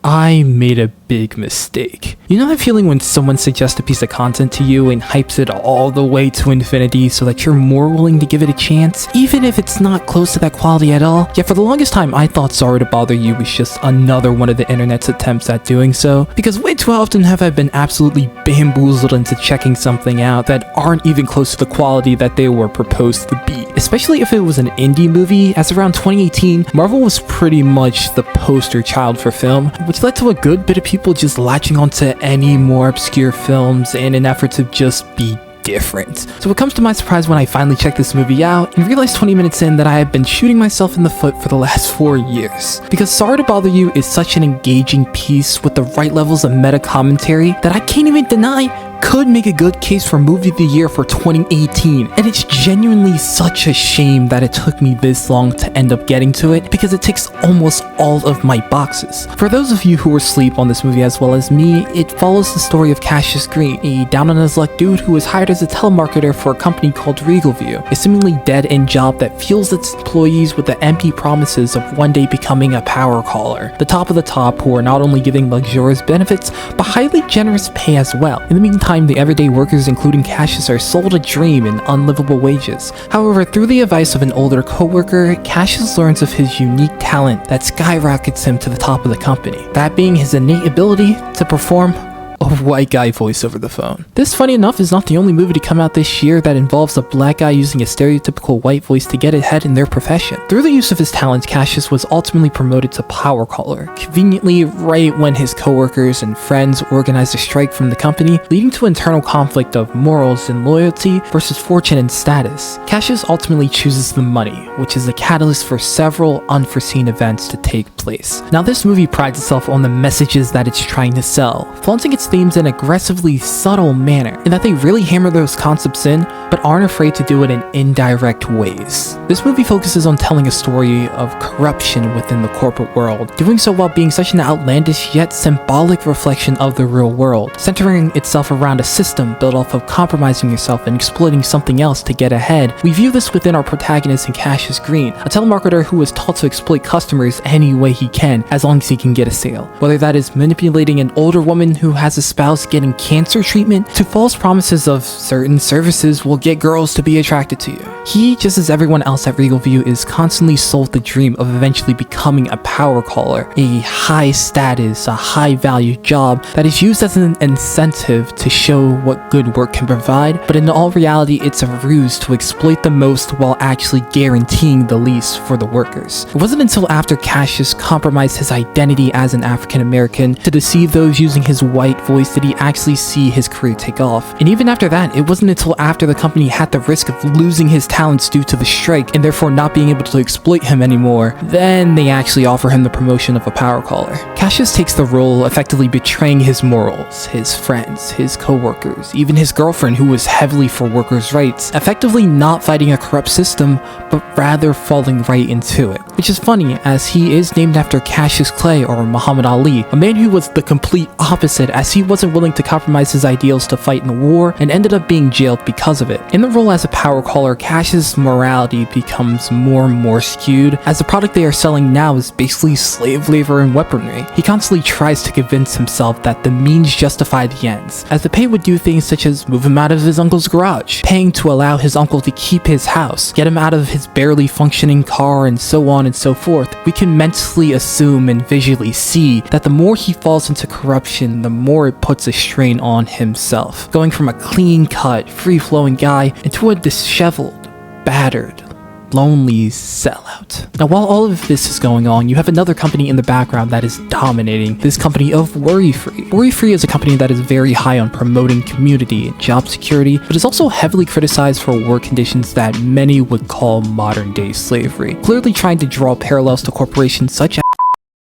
I made a big mistake. You know that feeling when someone suggests a piece of content to you and hypes it all the way to infinity so that you're more willing to give it a chance, even if it's not close to that quality at all? Yeah, for the longest time, I thought Sorry to Bother You was just another one of the internet's attempts at doing so, because way too often have I been absolutely bamboozled into checking something out that aren't even close to the quality that they were proposed to be. Especially if it was an indie movie, as around 2018, Marvel was pretty much the poster child for film, which led to a good bit of people just latching onto any more obscure films in an effort to just be different. So it comes to my surprise when I finally checked this movie out and realized 20 minutes in that I had been shooting myself in the foot for the last 4 years. Because Sorry to Bother You is such an engaging piece with the right levels of meta commentary that I can't even deny could make a good case for Movie of the Year for 2018, and it's genuinely such a shame that it took me this long to end up getting to it, because it ticks almost all of my boxes. For those of you who were asleep on this movie as well as me, it follows the story of Cassius Green, a down-on-his-luck dude who was hired as a telemarketer for a company called Regalview, a seemingly dead-end job that fuels its employees with the empty promises of one day becoming a power caller, the top of the top, who are not only giving luxurious benefits, but highly generous pay as well. In the meantime, the everyday workers, including Cassius, are sold a dream and unlivable wages. However, through the advice of an older co-worker, Cassius learns of his unique talent that skyrockets him to the top of the company, that being his innate ability to perform a white guy voice over the phone. This, funny enough, is not the only movie to come out this year that involves a black guy using a stereotypical white voice to get ahead in their profession. Through the use of his talents, Cassius was ultimately promoted to power caller, conveniently right when his coworkers and friends organized a strike from the company, leading to internal conflict of morals and loyalty versus fortune and status. Cassius ultimately chooses the money, which is a catalyst for several unforeseen events to take place. Now, this movie prides itself on the messages that it's trying to sell, flaunting its themes in an aggressively subtle manner, in that they really hammer those concepts in, but aren't afraid to do it in indirect ways. This movie focuses on telling a story of corruption within the corporate world, doing so while being such an outlandish yet symbolic reflection of the real world, centering itself around a system built off of compromising yourself and exploiting something else to get ahead. We view this within our protagonist in Cassius Green, a telemarketer who is taught to exploit customers any way he can, as long as he can get a sale. Whether that is manipulating an older woman who has a spouse getting cancer treatment, to false promises of certain services will get girls to be attracted to you. He, just as everyone else at Regalview, is constantly sold the dream of eventually becoming a power caller, a high status, a high value job that is used as an incentive to show what good work can provide, but in all reality it's a ruse to exploit the most while actually guaranteeing the least for the workers. It wasn't until after Cassius compromised his identity as an African American to deceive those using his white voice did he actually see his career take off. And even after that, it wasn't until after the company had the risk of losing his talents due to the strike and therefore not being able to exploit him anymore, then they actually offer him the promotion of a power caller. Cassius takes the role effectively betraying his morals, his friends, his co-workers, even his girlfriend who was heavily for workers' rights, effectively not fighting a corrupt system, but rather falling right into it. Which is funny, as he is named after Cassius Clay, or Muhammad Ali, a man who was the complete opposite, as he wasn't willing to compromise his ideals to fight in the war and ended up being jailed because of it. In the role as a power caller, Cassius' morality becomes more and more skewed, as the product they are selling now is basically slave labor and weaponry. He constantly tries to convince himself that the means justify the ends, as the pay would do things such as move him out of his uncle's garage, paying to allow his uncle to keep his house, get him out of his barely functioning car, and so on and so forth. We can mentally assume and visually see that the more he falls into corruption, the more it puts a strain on himself, going from a clean-cut, free-flowing guy into a disheveled, battered, lonely sellout. Now, while all of this is going on, you have another company in the background that is dominating, this company of Worry Free. Worry Free is a company that is very high on promoting community and job security, but is also heavily criticized for work conditions that many would call modern-day slavery, clearly trying to draw parallels to corporations such as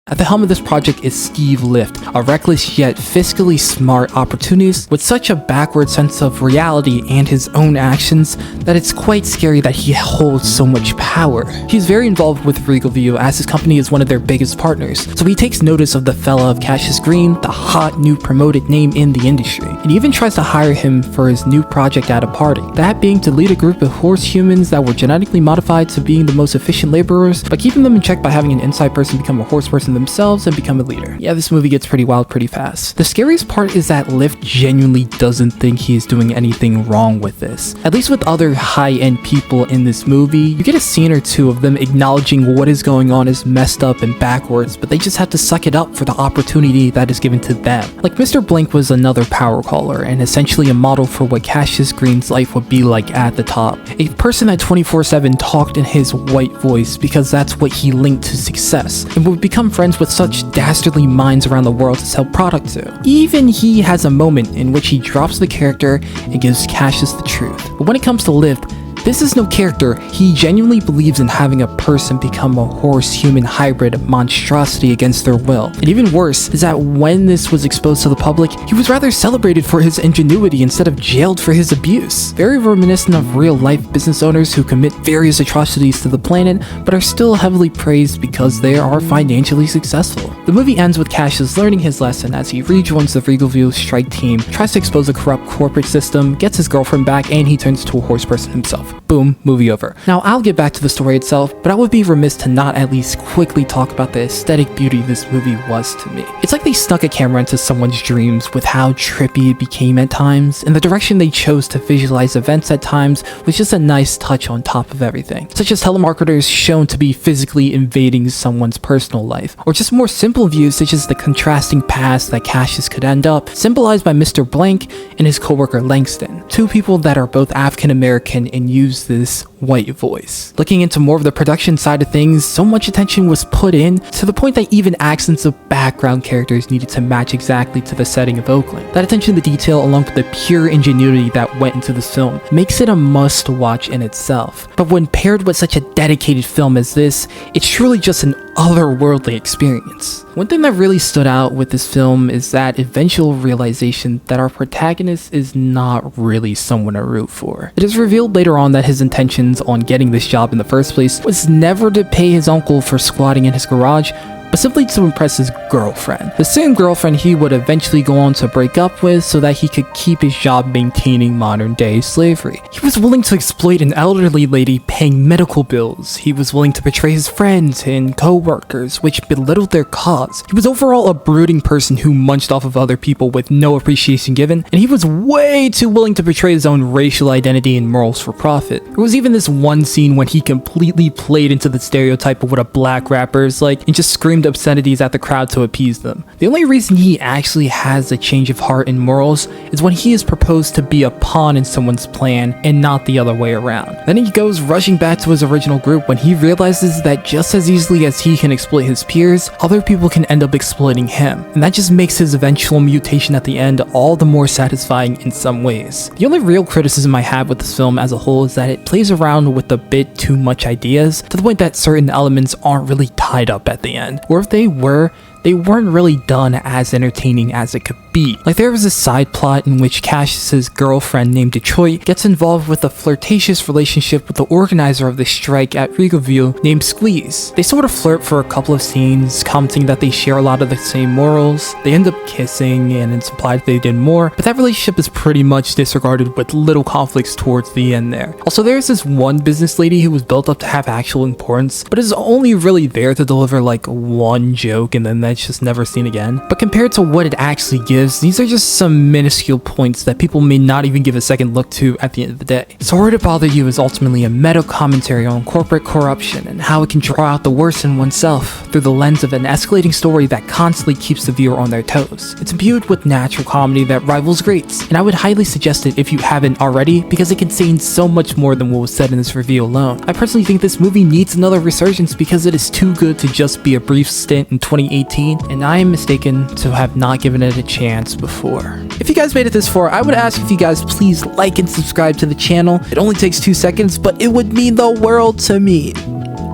At the helm of this project is Steve Lift, a reckless yet fiscally smart opportunist with such a backward sense of reality and his own actions that it's quite scary that he holds so much power. He's very involved with Regalview as his company is one of their biggest partners, so he takes notice of the fella of Cassius Green, the hot new promoted name in the industry, and even tries to hire him for his new project at a party, that being to lead a group of horse humans that were genetically modified to being the most efficient laborers, but keeping them in check by having an inside person become a horse person themselves and become a leader. Yeah, this movie gets pretty wild pretty fast. The scariest part is that Lift genuinely doesn't think he is doing anything wrong with this. At least with other high-end people in this movie, you get a scene or two of them acknowledging what is going on is messed up and backwards, but they just have to suck it up for the opportunity that is given to them. Like Mr. Blink was another power caller and essentially a model for what Cassius Green's life would be like at the top. A person that 24/7 talked in his white voice because that's what he linked to success, and would become friends with such dastardly minds around the world to sell product to. Even he has a moment in which he drops the character and gives Cassius the truth. But when it comes to Lift, this is no character. He genuinely believes in having a person become a horse-human hybrid monstrosity against their will. And even worse is that when this was exposed to the public, he was rather celebrated for his ingenuity instead of jailed for his abuse. Very reminiscent of real-life business owners who commit various atrocities to the planet, but are still heavily praised because they are financially successful. The movie ends with Cassius learning his lesson as he rejoins the Regalview strike team, tries to expose a corrupt corporate system, gets his girlfriend back, and he turns to a horse person himself. Boom, movie over. Now, I'll get back to the story itself, but I would be remiss to not at least quickly talk about the aesthetic beauty this movie was to me. It's like they stuck a camera into someone's dreams with how trippy it became at times, and the direction they chose to visualize events at times was just a nice touch on top of everything, such as telemarketers shown to be physically invading someone's personal life, or just more simple views such as the contrasting paths that Cassius could end up, symbolized by Mr. Blank and his coworker Langston, two people that are both African American and use this white voice. Looking into more of the production side of things, so much attention was put in to the point that even accents of background characters needed to match exactly to the setting of Oakland. That attention to detail, along with the pure ingenuity that went into this film, makes it a must watch in itself. But when paired with such a dedicated film as this, it's truly just an otherworldly experience. One thing that really stood out with this film is that eventual realization that our protagonist is not really someone to root for. It is revealed later on that his intentions on getting this job in the first place was never to pay his uncle for squatting in his garage, but simply to impress his girlfriend. The same girlfriend he would eventually go on to break up with so that he could keep his job maintaining modern day slavery. He was willing to exploit an elderly lady paying medical bills. He was willing to betray his friends and co-workers, which belittled their cause. He was overall a brooding person who munched off of other people with no appreciation given, and he was way too willing to betray his own racial identity and morals for profit. There was even this one scene when he completely played into the stereotype of what a black rapper is like and just screamed obscenities at the crowd to appease them. The only reason he actually has a change of heart and morals is when he is proposed to be a pawn in someone's plan and not the other way around. Then he goes rushing back to his original group when he realizes that just as easily as he can exploit his peers, other people can end up exploiting him. And that just makes his eventual mutation at the end all the more satisfying in some ways. The only real criticism I have with this film as a whole is that it plays around with a bit too much ideas to the point that certain elements aren't really tied up at the end. Or if they were, they weren't really done as entertaining as it could be. Like there was a side plot in which Cassius's girlfriend named Detroit gets involved with a flirtatious relationship with the organizer of the strike at Regalview named Squeeze. They sort of flirt for a couple of scenes, commenting that they share a lot of the same morals. They end up kissing and it's implied they did more, but that relationship is pretty much disregarded with little conflicts towards the end there. Also, there's this one business lady who was built up to have actual importance, but is only really there to deliver like one joke and then that's just never seen again. But compared to what it actually gives, these are just some minuscule points that people may not even give a second look to at the end of the day. Sorry to Bother You is ultimately a meta commentary on corporate corruption and how it can draw out the worst in oneself through the lens of an escalating story that constantly keeps the viewer on their toes. It's imbued with natural comedy that rivals greats, and I would highly suggest it if you haven't already because it contains so much more than what was said in this review alone. I personally think this movie needs another resurgence because it is too good to just be a brief stint in 2018, and I am mistaken to have not given it a chance before. If you guys made it this far, I would ask if you guys please like and subscribe to the channel. It only takes 2 seconds, but it would mean the world to me.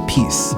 Peace.